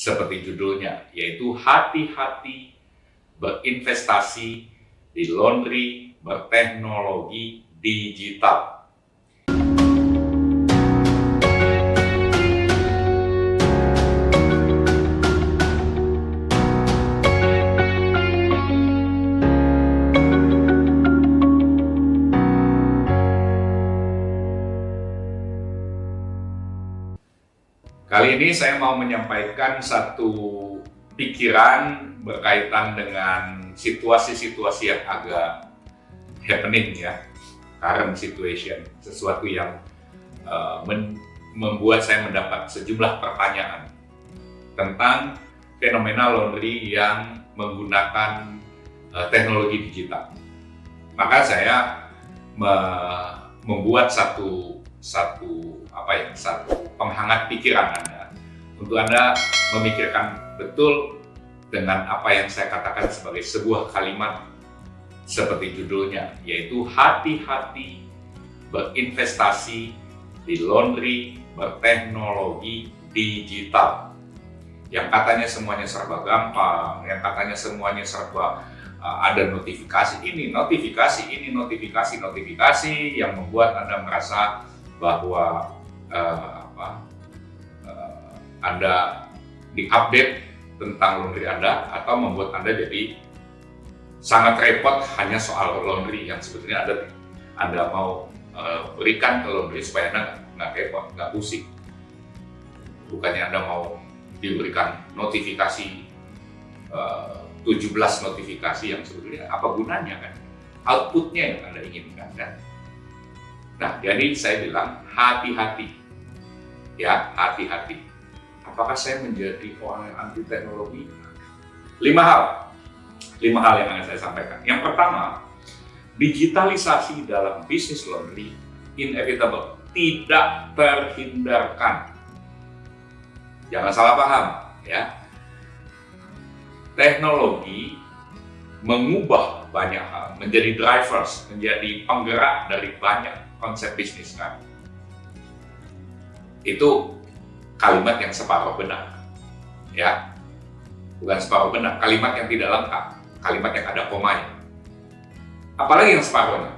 seperti judulnya, yaitu hati-hati berinvestasi di laundry berteknologi digital. Kali ini saya mau menyampaikan satu pikiran berkaitan dengan situasi-situasi yang agak happening ya, current situation, sesuatu yang membuat saya mendapat sejumlah pertanyaan tentang fenomena laundry yang menggunakan teknologi digital. Maka saya membuat satu penghangat pikiran Anda untuk Anda memikirkan betul dengan apa yang saya katakan sebagai sebuah kalimat seperti judulnya, yaitu hati-hati berinvestasi di laundry berteknologi digital. Yang katanya semuanya serba gampang, yang katanya semuanya serba ada notifikasi ini, notifikasi yang membuat Anda merasa bahwa Anda diupdate tentang laundry Anda, atau membuat Anda jadi sangat repot hanya soal laundry yang sebetulnya Anda mau berikan ke laundry supaya Anda nggak repot, nggak pusing. Bukannya Anda mau diberikan notifikasi 17 notifikasi yang sebetulnya apa gunanya kan? Outputnya yang Anda inginkan kan? Nah, jadi saya bilang hati-hati, ya hati-hati. Apakah saya menjadi orang yang anti teknologi? 5 hal yang akan saya sampaikan. Yang pertama, digitalisasi dalam bisnis laundry inevitable, tidak terhindarkan. Jangan salah paham, ya. Teknologi mengubah banyak hal, menjadi drivers, menjadi penggerak dari banyak konsep bisnis kan. Itu kalimat yang separuh benar, ya, bukan separuh benar, kalimat yang tidak lengkap, kalimat yang ada komanya. Apalagi yang separuhnya?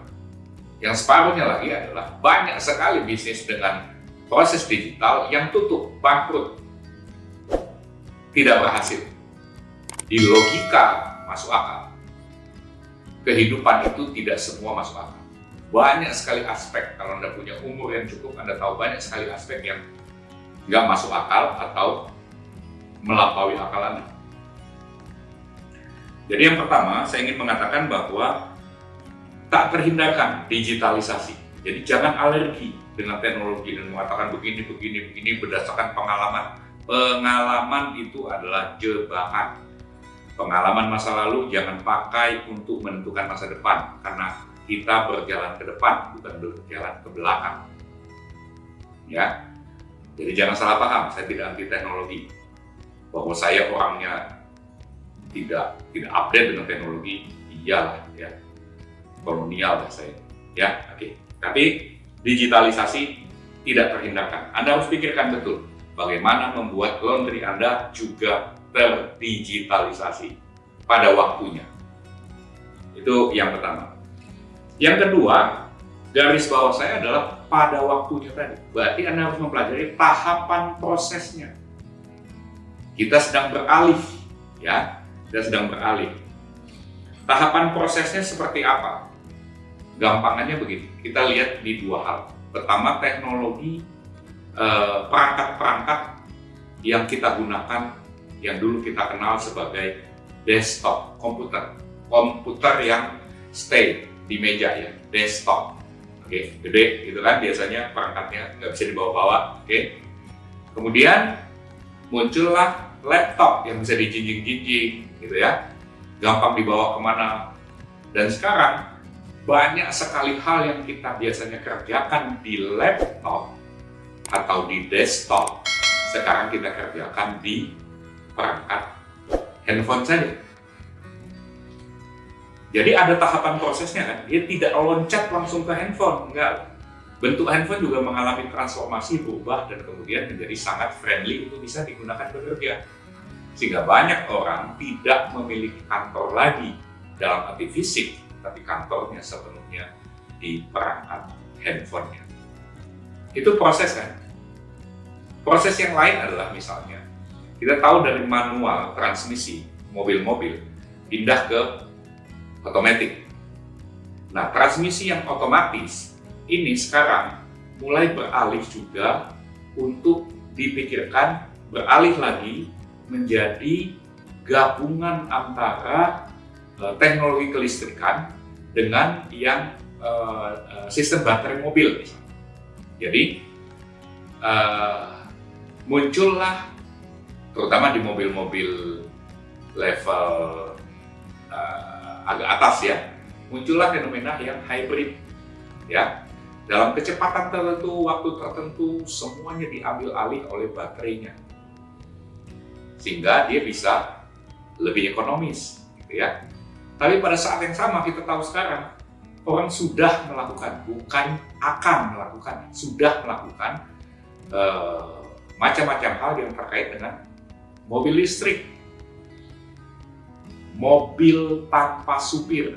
Yang separuhnya lagi adalah banyak sekali bisnis dengan proses digital yang tutup, bangkrut, tidak berhasil. Di logika masuk akal. Kehidupan itu tidak semua masuk akal. Banyak sekali aspek, kalau Anda punya umur yang cukup, Anda tahu banyak sekali aspek yang nggak masuk akal atau melampaui akal Anda. Jadi yang pertama, saya ingin mengatakan bahwa tak terhindarkan digitalisasi. Jadi jangan alergi dengan teknologi dan mengatakan begini berdasarkan pengalaman. Pengalaman itu adalah jebakan. Pengalaman masa lalu jangan pakai untuk menentukan masa depan, karena kita berjalan ke depan, bukan berjalan ke belakang. Ya, jadi jangan salah paham. Saya tidak anti teknologi, bahwa saya orangnya tidak update dengan teknologi. Iyalah, ya, kolonial lah saya. Ya, oke. Tapi digitalisasi tidak terhindarkan. Anda harus pikirkan betul bagaimana membuat laundry Anda juga terdigitalisasi pada waktunya. Itu yang pertama. Yang kedua, garis bawah saya adalah pada waktunya tadi. Berarti Anda harus mempelajari tahapan prosesnya. Kita sedang beralih, ya. Kita sedang beralih. Tahapan prosesnya seperti apa? Gampangannya begini. Kita lihat di 2 hal. Pertama, teknologi perangkat-perangkat yang kita gunakan, yang dulu kita kenal sebagai desktop komputer yang stay di meja, ya, desktop. Oke, gede gitu kan biasanya perangkatnya, nggak bisa dibawa-bawa. Oke. Kemudian muncullah laptop yang bisa dijinjing-jinjing gitu ya, gampang dibawa kemana. Dan sekarang banyak sekali hal yang kita biasanya kerjakan di laptop atau di desktop, sekarang kita kerjakan di perangkat handphone saja. Jadi ada tahapan prosesnya kan, dia tidak loncat langsung ke handphone, enggak. Bentuk handphone juga mengalami transformasi, berubah, dan kemudian menjadi sangat friendly untuk bisa digunakan bekerja. Sehingga banyak orang tidak memiliki kantor lagi dalam arti fisik, tapi kantornya sepenuhnya di perangkat handphonenya. Itu proses kan? Proses yang lain adalah misalnya, kita tahu dari manual transmisi mobil-mobil pindah ke otomatis. Nah, transmisi yang otomatis ini sekarang mulai beralih juga untuk dipikirkan beralih lagi menjadi gabungan antara teknologi kelistrikan dengan yang sistem baterai mobil misalnya. Jadi muncullah terutama di mobil-mobil level agak atas ya, muncullah fenomena yang hybrid ya. Dalam kecepatan tertentu, waktu tertentu, semuanya diambil alih oleh baterainya. Sehingga dia bisa lebih ekonomis gitu ya. Tapi pada saat yang sama kita tahu sekarang orang sudah melakukan, bukan akan melakukan, sudah melakukan macam-macam hal yang terkait dengan mobil listrik, mobil tanpa supir,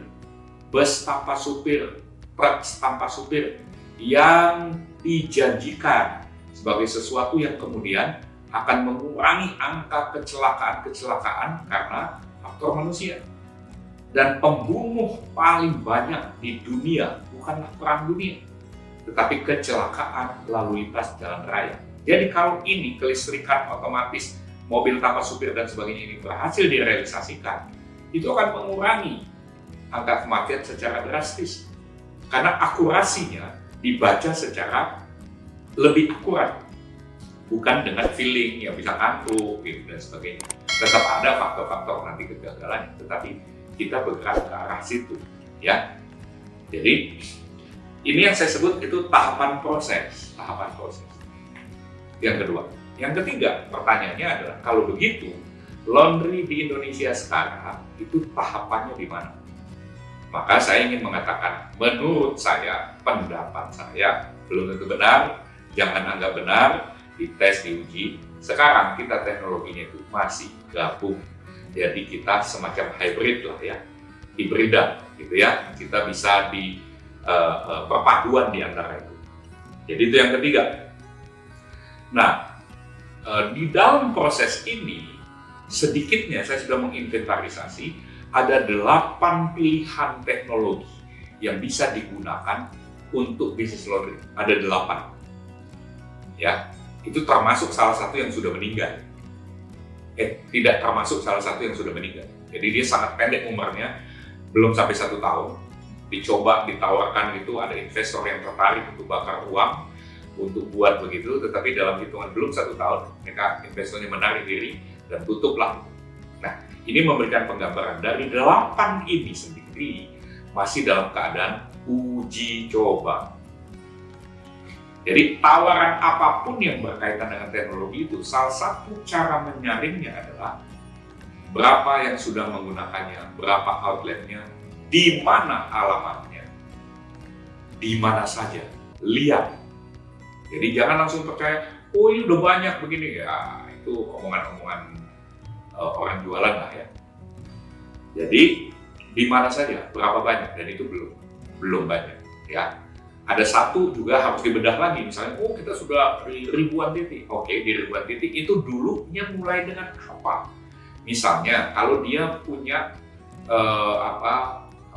bus tanpa supir, truk tanpa supir, yang dijanjikan sebagai sesuatu yang kemudian akan mengurangi angka kecelakaan karena faktor manusia. Dan pembunuh paling banyak di dunia bukanlah perang dunia, tetapi kecelakaan lalu lintas jalan raya. Jadi kalau ini kelistrikan otomatis, mobil tanpa supir dan sebagainya ini berhasil direalisasikan, itu akan mengurangi angka kematian secara drastis. Karena akurasinya dibaca secara lebih akurat, bukan dengan feeling yang bisa ngantuk gitu dan sebagainya. Tetap ada faktor-faktor nanti kegagalan, tetapi kita bergerak ke arah situ ya. Jadi ini yang saya sebut itu tahapan proses. Yang kedua, yang ketiga pertanyaannya adalah kalau begitu laundry di Indonesia sekarang itu tahapannya di mana? Maka saya ingin mengatakan, menurut saya, pendapat saya belum tentu benar, jangan anggap benar, dites, diuji. Sekarang kita teknologinya itu masih gabung, jadi kita semacam hybrid lah ya, hibrida gitu ya. Kita bisa di perpaduan di antara itu. Jadi itu yang ketiga. Nah, di dalam proses ini sedikitnya saya sudah menginventarisasi ada 8 pilihan teknologi yang bisa digunakan untuk bisnis laundry. Ada 8. Ya, itu termasuk salah satu yang sudah meninggal. Tidak termasuk salah satu yang sudah meninggal. Jadi dia sangat pendek umurnya, belum sampai 1 tahun. Dicoba, ditawarkan gitu, ada investor yang tertarik untuk bakar uang untuk buat begitu, tetapi dalam hitungan belum 1 tahun, mereka investornya menarik diri dan tutuplah. Nah, ini memberikan penggambaran dari 8 ini sendiri masih dalam keadaan uji coba. Jadi tawaran apapun yang berkaitan dengan teknologi itu, salah satu cara menyaringnya adalah berapa yang sudah menggunakannya, berapa outletnya, di mana alamatnya, di mana saja, lihat. Jadi jangan langsung percaya, oh ini udah banyak begini ya, itu omongan-omongan orang jualan lah ya. Jadi di mana saja, berapa banyak, dan itu belum banyak ya. Ada satu juga harus dibedah lagi, misalnya oh kita sudah di ribuan titik. Oke, di ribuan titik itu dulunya mulai dengan apa? Misalnya kalau dia punya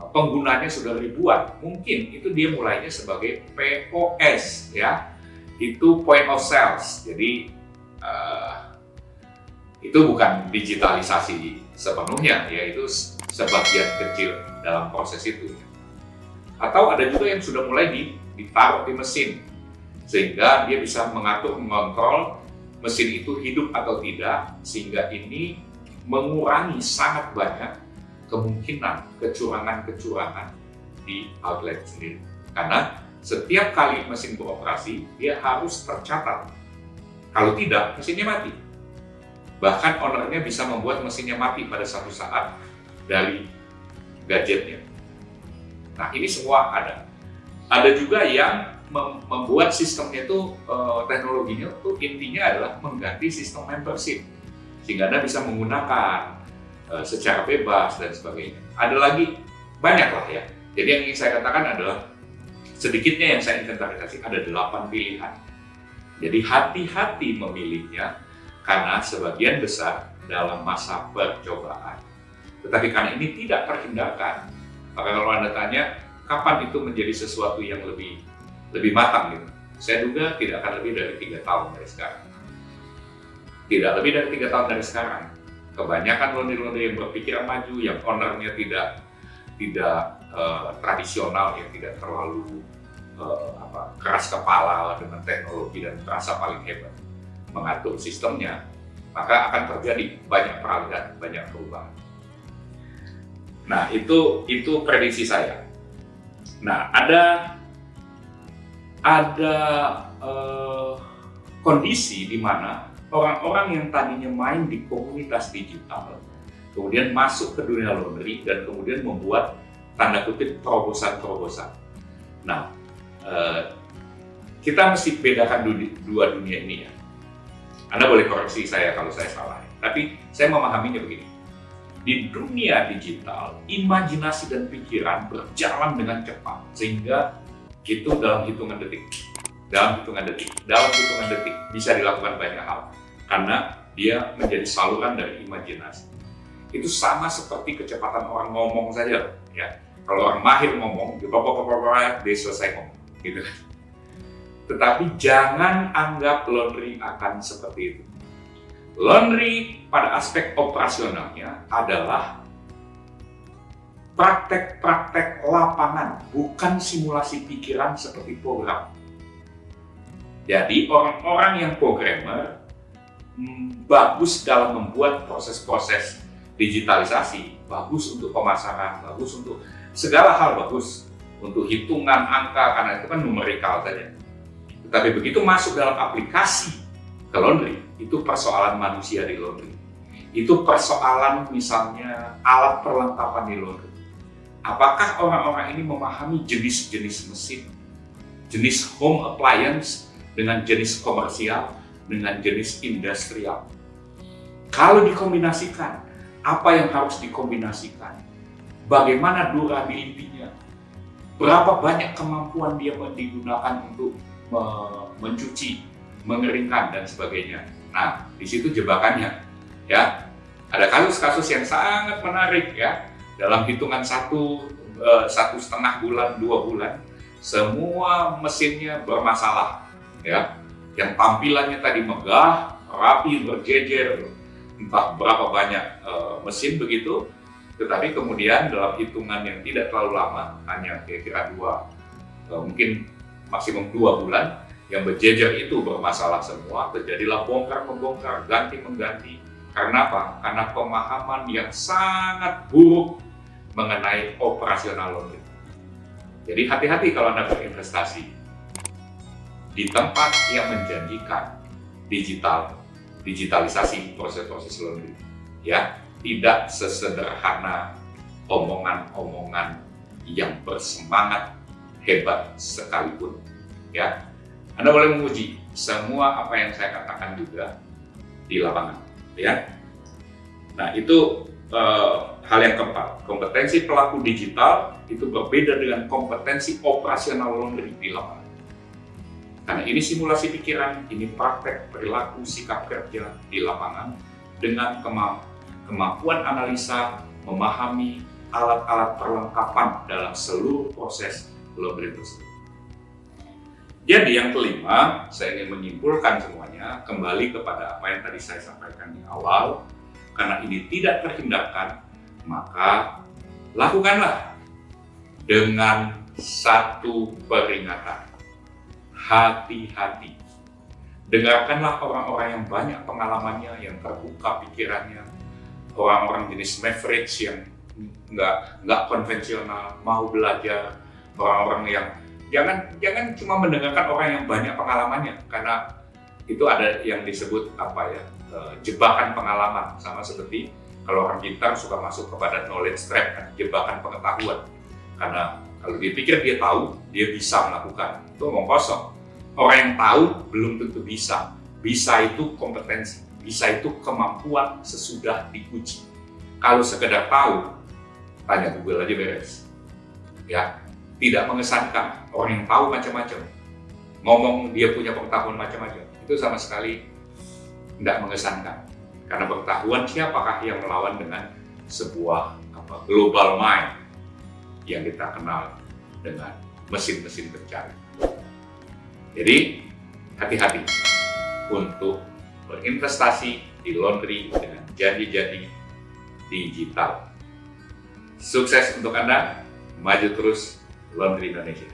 penggunanya sudah ribuan, mungkin itu dia mulainya sebagai POS ya. Itu point of sales. Jadi itu bukan digitalisasi sepenuhnya, yaitu sebagian kecil dalam proses itu. Atau ada juga yang sudah mulai ditaruh di mesin, sehingga dia bisa mengatur, mengontrol mesin itu hidup atau tidak, sehingga ini mengurangi sangat banyak kemungkinan kecurangan-kecurangan di outlet sendiri. Karena setiap kali mesin beroperasi, dia harus tercatat. Kalau tidak, mesinnya mati. Bahkan ownernya bisa membuat mesinnya mati pada satu saat dari gadgetnya. Nah, ini semua ada. Ada juga yang membuat sistemnya itu, teknologinya itu intinya adalah mengganti sistem membership. sehingga Anda bisa menggunakan secara bebas dan sebagainya. Ada lagi banyak lah ya. Jadi yang ingin saya katakan adalah sedikitnya yang saya inventarisasi ada 8 pilihan. Jadi hati-hati memilihnya karena sebagian besar dalam masa percobaan. Tetapi karena ini tidak terhindarkan, maka kalau Anda tanya kapan itu menjadi sesuatu yang lebih matang gitu, saya duga tidak akan lebih dari 3 tahun dari sekarang. Tidak lebih dari 3 tahun dari sekarang. Kebanyakan laundry-laundry yang berpikiran maju, yang ownernya tidak tradisional, yang tidak terlalu keras kepala dengan teknologi dan merasa paling hebat mengatur sistemnya, maka akan terjadi banyak peralihan, banyak perubahan. Nah, itu prediksi saya. Nah, ada kondisi di mana orang-orang yang tadinya main di komunitas digital kemudian masuk ke dunia laundry dan kemudian membuat tanda kutip terobosan-terobosan. Nah, kita mesti bedakan dua dunia ini ya. Anda boleh koreksi saya kalau saya salah. Tapi saya memahaminya begini. Di dunia digital, imajinasi dan pikiran berjalan dengan cepat sehingga itu dalam hitungan detik bisa dilakukan banyak hal karena dia menjadi saluran dari imajinasi. Itu sama seperti kecepatan orang ngomong saja ya. Kalau orang mahir ngomong, dia selesai ngomong gitu kan. Tetapi jangan anggap laundry akan seperti itu. Laundry pada aspek operasionalnya adalah praktek-praktek lapangan, bukan simulasi pikiran seperti program. Jadi orang-orang yang programmer bagus dalam membuat proses-proses digitalisasi, bagus untuk pemasaran, bagus untuk segala hal, bagus untuk hitungan angka karena itu kan numerikal saja. Tetapi begitu masuk dalam aplikasi ke laundry, itu persoalan manusia di laundry. Itu persoalan misalnya alat perlengkapan di laundry. Apakah orang-orang ini memahami jenis-jenis mesin, jenis home appliance dengan jenis komersial, dengan jenis industrial? Kalau dikombinasikan, apa yang harus dikombinasikan? Bagaimana durability-nya? Berapa banyak kemampuan dia digunakan untuk mencuci, mengeringkan dan sebagainya. Nah, di situ jebakannya, ya. Ada kasus-kasus yang sangat menarik, ya. Dalam hitungan 1,5 bulan, 2 bulan, semua mesinnya bermasalah, ya. Yang tampilannya tadi megah, rapi, berjejer, entah berapa banyak mesin begitu, tetapi kemudian dalam hitungan yang tidak terlalu lama, hanya kira-kira mungkin maksimum 2 bulan, yang berjejer itu bermasalah semua, terjadilah bongkar-membongkar, ganti-mengganti. Karena apa? Karena pemahaman yang sangat buruk mengenai operasional laundry. Jadi hati-hati kalau Anda berinvestasi di tempat yang menjanjikan digitalisasi proses-proses laundry. Ya, tidak sesederhana omongan-omongan yang bersemangat hebat sekalipun, ya. Anda boleh menguji semua apa yang saya katakan juga di lapangan, ya. Nah, itu hal yang keempat. Kompetensi pelaku digital itu berbeda dengan kompetensi operasional laundry di lapangan. Karena ini simulasi pikiran, ini praktek perilaku sikap kerja di lapangan dengan kemampuan analisa, memahami alat-alat perlengkapan dalam seluruh proses laundry tersebut. Jadi yang kelima, saya ingin menyimpulkan semuanya kembali kepada apa yang tadi saya sampaikan di awal. Karena ini tidak terhindarkan, maka lakukanlah dengan satu peringatan. Hati-hati. Dengarkanlah orang-orang yang banyak pengalamannya, yang terbuka pikirannya, orang-orang jenis mavericks yang nggak konvensional, mau belajar, orang-orang yang jangan cuma mendengarkan orang yang banyak pengalamannya, karena itu ada yang disebut jebakan pengalaman, sama seperti kalau orang pintar suka masuk kepada knowledge trap, kan, jebakan pengetahuan, karena kalau dia pikir dia tahu, dia bisa melakukan, itu omong kosong. Orang yang tahu belum tentu bisa. Bisa itu kompetensi. Bisa itu kemampuan sesudah diuji. Kalau sekedar tahu, tanya Google aja beres. Ya, tidak mengesankan. Orang yang tahu macam-macam, ngomong dia punya pengetahuan macam-macam, itu sama sekali tidak mengesankan. Karena pengetahuan siapakah yang melawan dengan sebuah global mind yang kita kenal dengan mesin-mesin pencari. Jadi, hati-hati untuk berinvestasi di laundry dengan janji-janji digital. Sukses untuk Anda, maju terus Laundry Indonesia.